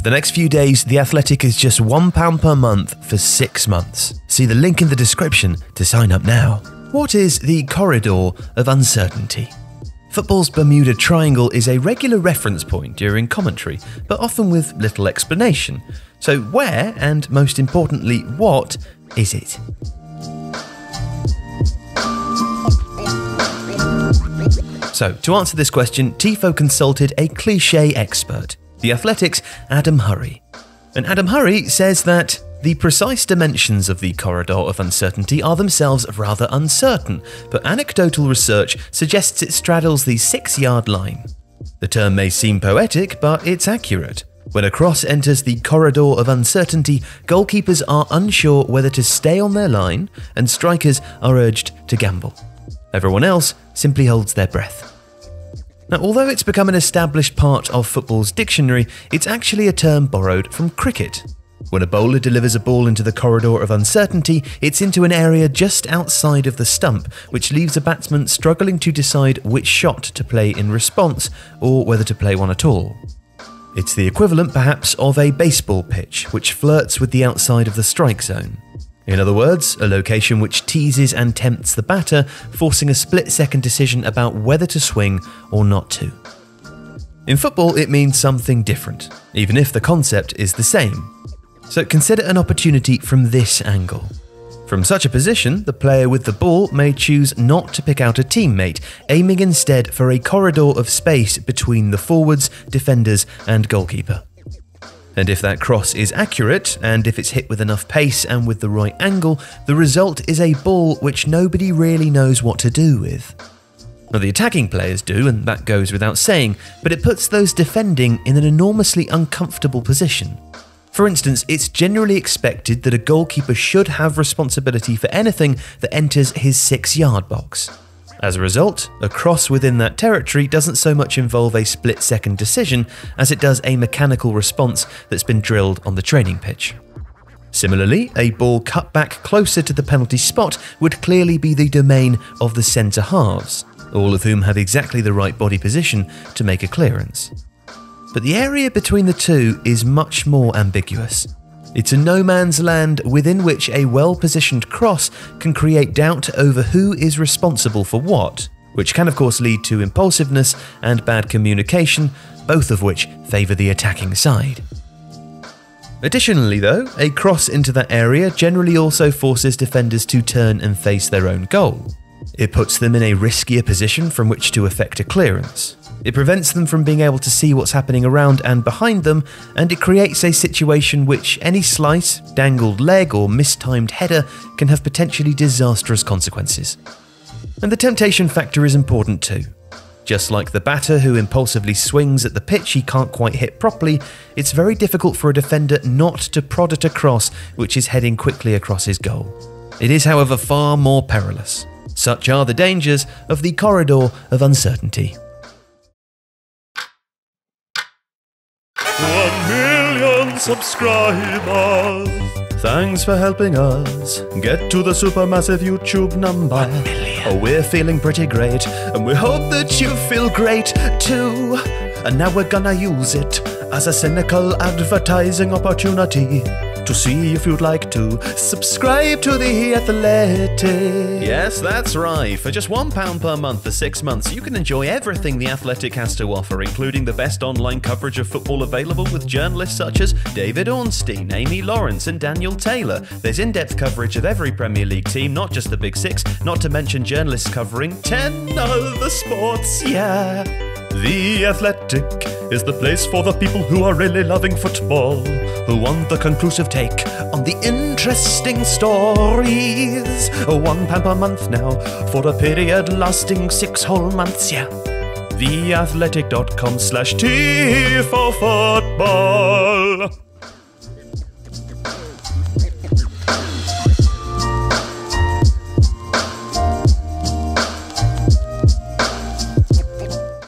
the next few days, The Athletic is just £1 per month for 6 months. See the link in the description to sign up now. What is the corridor of uncertainty? Football's Bermuda Triangle is a regular reference point during commentary, but often with little explanation. So where, and most importantly, what is it? So, to answer this question, Tifo consulted a cliché expert, The Athletic's Adam Hurrey. And Adam Hurrey says that the precise dimensions of the corridor of uncertainty are themselves rather uncertain, but anecdotal research suggests it straddles the 6-yard line. The term may seem poetic, but it's accurate. When a cross enters the corridor of uncertainty, goalkeepers are unsure whether to stay on their line, and strikers are urged to gamble. Everyone else simply holds their breath. Now, although it's become an established part of football's dictionary, it's actually a term borrowed from cricket. When a bowler delivers a ball into the corridor of uncertainty, it's into an area just outside of the stump, which leaves a batsman struggling to decide which shot to play in response, or whether to play one at all. It's the equivalent, perhaps, of a baseball pitch, which flirts with the outside of the strike zone. In other words, a location which teases and tempts the batter, forcing a split-second decision about whether to swing or not to. In football, it means something different, even if the concept is the same. So consider an opportunity from this angle. From such a position, the player with the ball may choose not to pick out a teammate, aiming instead for a corridor of space between the forwards, defenders, and goalkeeper. And if that cross is accurate, and if it's hit with enough pace and with the right angle, the result is a ball which nobody really knows what to do with. Now, the attacking players do, and that goes without saying, but it puts those defending in an enormously uncomfortable position. For instance, it's generally expected that a goalkeeper should have responsibility for anything that enters his 6-yard box. As a result, a cross within that territory doesn't so much involve a split-second decision as it does a mechanical response that's been drilled on the training pitch. Similarly, a ball cut back closer to the penalty spot would clearly be the domain of the centre halves, all of whom have exactly the right body position to make a clearance. But the area between the two is much more ambiguous. It's a no-man's land within which a well-positioned cross can create doubt over who is responsible for what, which can of course lead to impulsiveness and bad communication, both of which favour the attacking side. Additionally though, a cross into that area generally also forces defenders to turn and face their own goal. It puts them in a riskier position from which to effect a clearance. It prevents them from being able to see what's happening around and behind them, and it creates a situation which any slice, dangled leg or mistimed header can have potentially disastrous consequences. And the temptation factor is important too. Just like the batter who impulsively swings at the pitch he can't quite hit properly, it's very difficult for a defender not to prod at a cross which is heading quickly across his goal. It is, however, far more perilous. Such are the dangers of the corridor of uncertainty. 1 million subscribers. Thanks for helping us get to the supermassive YouTube number. 1 million. Oh, we're feeling pretty great, and we hope that you feel great too. And now we're gonna use it as a cynical advertising opportunity to see if you'd like to subscribe to The Athletic. Yes, that's right. For just £1 per month for 6 months, you can enjoy everything The Athletic has to offer, including the best online coverage of football available with journalists such as David Ornstein, Amy Lawrence and Daniel Taylor. There's in-depth coverage of every Premier League team, not just the Big Six, not to mention journalists covering 10 other sports, yeah. The Athletic is the place for the people who are really loving football, who want the conclusive take on the interesting stories. £1 per month now for a period lasting 6 whole months, yeah. theathletic.com/Tifo Football.